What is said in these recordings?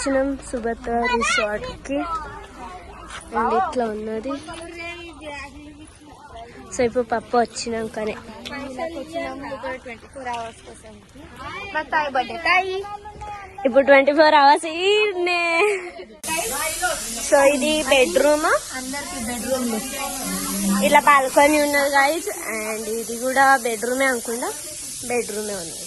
వచ్చినాం సుభద్ర రిసార్ట్ కి. అండ్ ఇట్లా ఉన్నది. సో ఇప్పుడు పప్పు వచ్చినాకనే ఇప్పుడు 24 hours ఈడనే. సో ఇది బెడ్రూమ్, ఇలా బాల్కనీ ఉన్నది గైస్. అండ్ ఇది కూడా బెడ్రూమే అనుకుంటా, బెడ్రూమే ఉన్నది.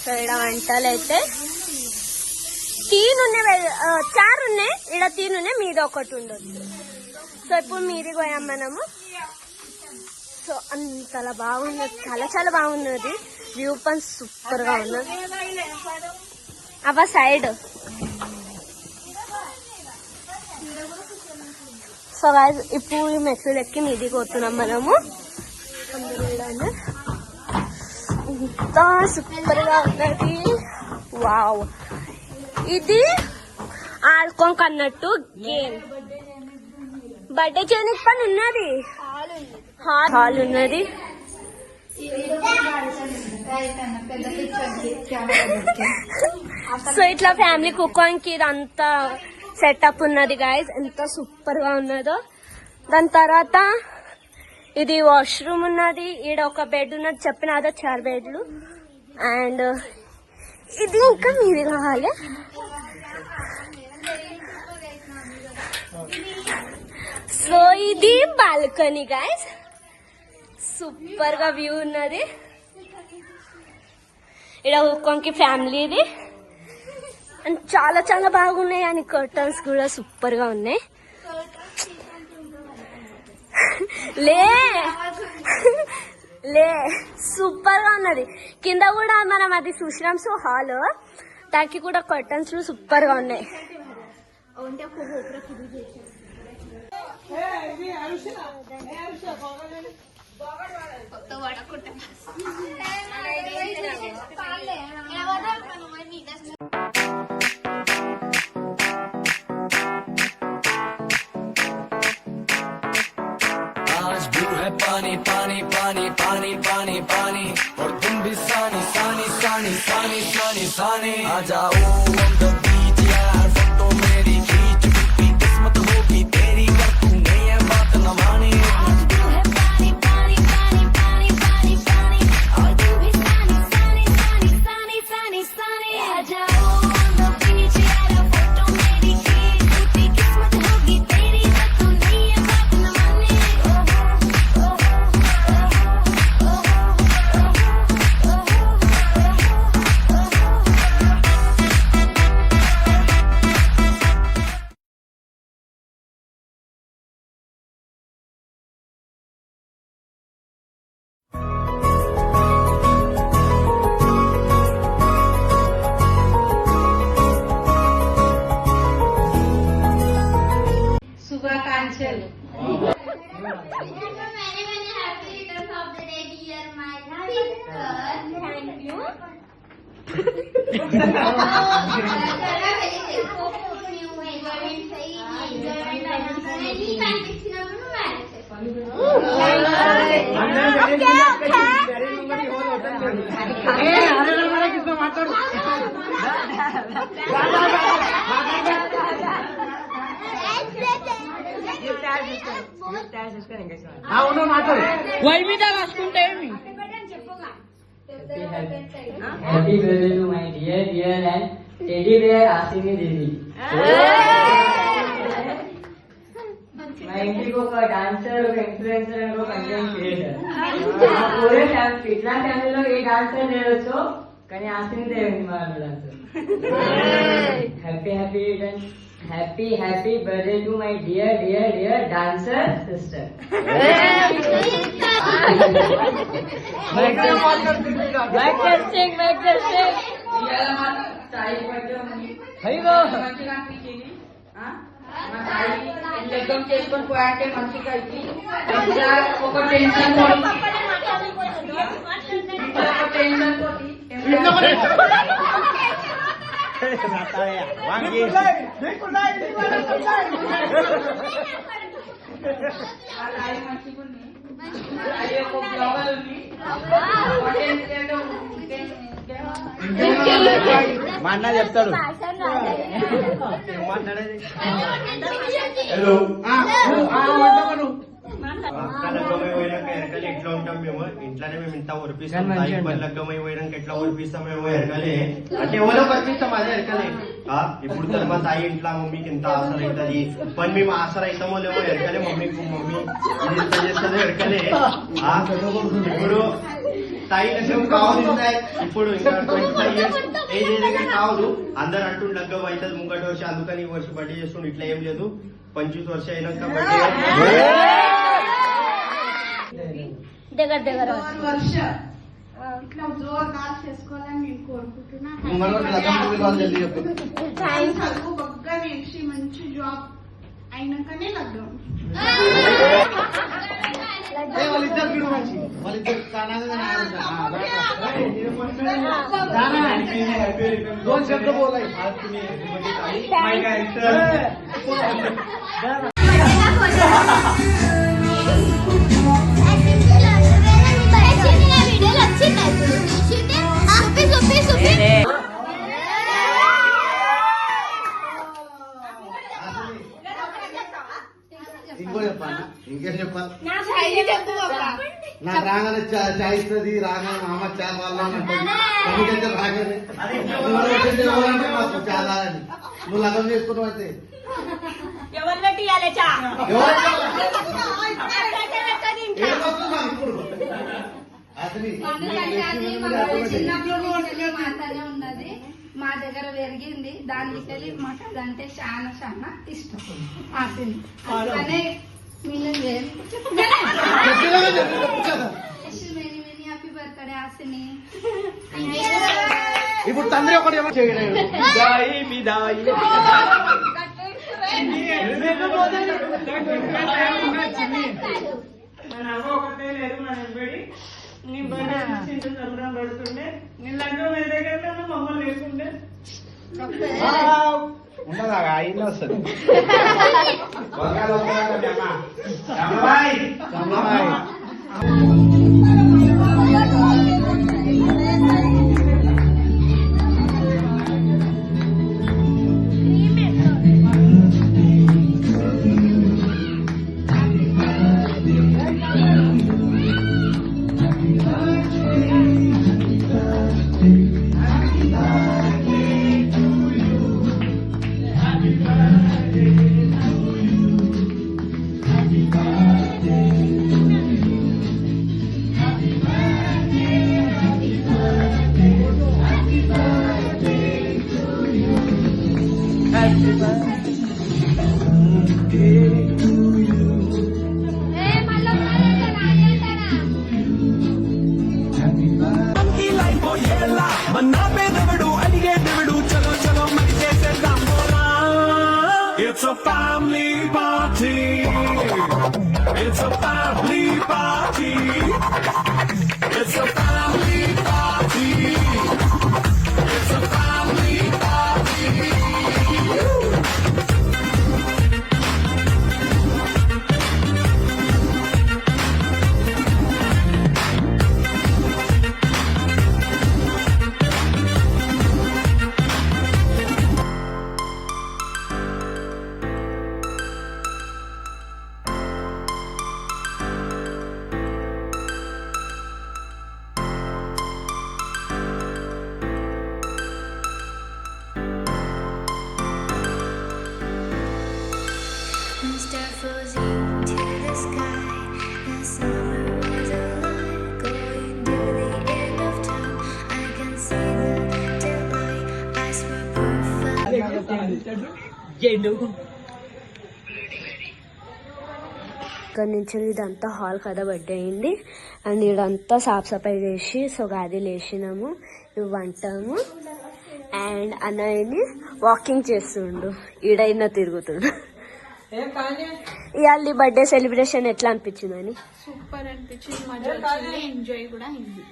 సో ఇక్కడ వంటలు అయితే 3 ఉన్నాయి, 4 ఉన్నాయి. ఇక్కడ 3 ఉన్నాయి, మీద ఒకటి ఉండొచ్చు. సో ఇప్పుడు మీది పోయాం మనము. సో అంతలా బాగున్నది, చాలా చాలా బాగున్నది. వ్యూ పాయింట్ సూపర్ గా ఉన్నది. అవ సైడ్. సో గాయ్స్ ఇప్పుడు మెట్లు ఎక్కి మీదికి పోతున్నాం మనము. ఇంత సూపర్ గా ఉన్నది. వావ్, ఇది ఆడుకోక అన్నట్టు గేమ్. బర్త్డే చేయడానికి పని ఉన్నది, హాల్ ఉన్నది. సో ఇట్లా ఫ్యామిలీ కుకింగ్ ఇదంతా సెటప్ ఉన్నది గైస్. ఎంత సూపర్ గా ఉన్నదో. దాని తర్వాత ఇది వాష్రూమ్ ఉన్నది. ఈడ ఒక బెడ్ ఉన్నది, చెప్పిన అదే 4 బెడ్లు. అండ్ ఇది ఇంకా మీది కావాలి. సో ఇది బాల్కనీ గైస్, సూపర్ గా వ్యూ ఉన్నది. ఇక్కడ కుక్కంకి ఫ్యామిలీది. అండ్ చాలా చాలా బాగున్నాయి. అని కర్టన్స్ కూడా సూపర్ గా ఉన్నాయి. లే లే సూపర్ గా ఉన్నది. కింద కూడా మనం అది చూసినాం. సో హాల్ దానికి కూడా కర్టన్స్ సూపర్ గా ఉన్నాయి. पानी पानी पानी पानी पानी पानी और तुम भी सानी सानी सानी सानी सानी सानी आ जाओ on the beach यार, फोटो मेरी खींच, कितनी किस्मत होगी तेरी कर तूने ये बात न मानी. आज तू है पानी पानी पानी पानी पानी पानी और तू भी सानी सानी सानी सानी सानी सानी आ जाओ on the beach यार, फोटो मेरी खींच, कितनी किस्मत होगी तेरी कर तूने ये बात न मानी. శుభాకాంక్షలు. వై మీద రాసుకుంటే Happy birthday to my dear and teddy bear Asini Didi. मैं इंडिगो का डांसर और इन्फ्लुएंसर और कंटेंट क्रिएटर. पूरे इतना फैमिली लोग ये डांसर दे रहे हो कहीं आसिनी दे dancer. Happy birthday to my dear dancer sister. మా అన్న చెప్తాడు. లగ్గమై పోయినాక ఎరకలే ఎట్లా ఉంటాం మేము ఇంట్లోనే మేము ఇంత ఉరిపిస్తాం. లగ్గమై పోయినాక ఎట్లా ఉరిపిస్తాం మేము ఎరకలే అంటే ఎవరో కనిపిస్తాం అదే ఎరకలే. ఇప్పుడు తర్వాత తాయి ఇంట్లో మమ్మీకి ఎంత ఆసర అవుతుంది పని మేము ఆసర అవుతామో లేమో ఎరకలే. మమ్మీకి మమ్మీ ఇది ఎంత చేస్తుందో ఎరకలే. ఇప్పుడు తాయి కావాలి ఇప్పుడు ఇంకా 25 years ఏజ్ దగ్గర కావదు. అందరు అంటుండు లగ్గం అవుతుంది ముంగట వచ్చి అందుకని ఈ వర్షం బర్త్డే చేస్తుండు. ఇట్లా ఏం లేదు 25 వర్షం అయినాక బర్త్డే దగ్గర దగ్గర వర్ష ఇట్లా జోరుగా చేసుకోవాలని నేను కోరుకుంటున్నా. చదువు బాగా నేర్చి మంచి జాబ్ అయినాకనే లగ్గం. ఇంకో చెప్పాలి ఇంకేం చెప్పాలి. నాకు రాగానే చాయ్ ఇస్తుంది, రాగానే మా అమ్మ చా వాళ్ళ రాగానే మాకు చాలా నువ్వు లగం చేసుకున్నావు అయితే ఉన్నది మా దగ్గర పెరిగింది. దానికి వెళ్ళి మాకు అదంటే చాలా చాలా ఇష్టం. ఆశని అనే హ్యాపీ బర్త్డే ఆశని. ఇప్పుడు తండ్రి ఒకటి ఏమో చేయలేదు. ఒకటే లేదు మన నీ బర్త్డే సంబరం పడుతుండే. నీ లగ్గం అయితే కన్నా మమ్మల్ని లేకుండే ఉండదా అయిన వస్తుంది. It's a family party. It's a family party. It's a family party. It's a family party. Start floating to the sky. The summer was alive, going to the end of time. I can see the daylight. I swear perfect. ఇక్కడ నుంచి ఇదంతా hall కదా birthday అయింది. And ఇదంతా సాఫ్ సఫాయి చేసి so గాది లేచినాము, ఇవి వంటాము. And అన్నయ్యని వాకింగ్ చేస్తుండు, ఈడైనా తిరుగుతుండు. ఇవాళ బర్త్డే సెలబ్రేషన్ ఎట్లా అనిపించిందని? సూపర్ అనిపించింది, మజా వచ్చింది, ఎంజాయ్ కూడా అయింది.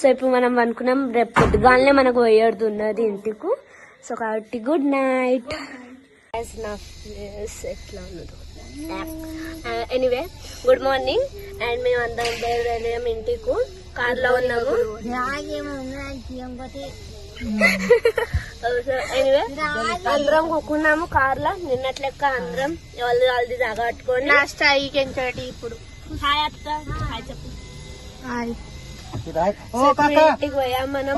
సో ఇప్పుడు మనం అనుకున్నాం రేపు పొద్దుగాలనే మనకు పోయేది ఉన్నది ఇంటికి. సో కాబట్టి గుడ్ నైట్. గైస్ నా ఫేస్ ఎట్లా ఉన్నదో. Anyway good morning. అండ్ మేము అందరం వెళ్ళాం ఇంటికి, కార్ లో ఉన్నాము. ఎనీవే అందరం కూకున్నాము కార్ లో నిన్నట్ లెక్క అందరం వాళ్ళది జాగా కట్టుకొని లాస్ట్ అయ్యి ఇప్పుడు హాయ్ అత్త హాయ్ చెప్పు. ఇంటికి పోయాం మనం.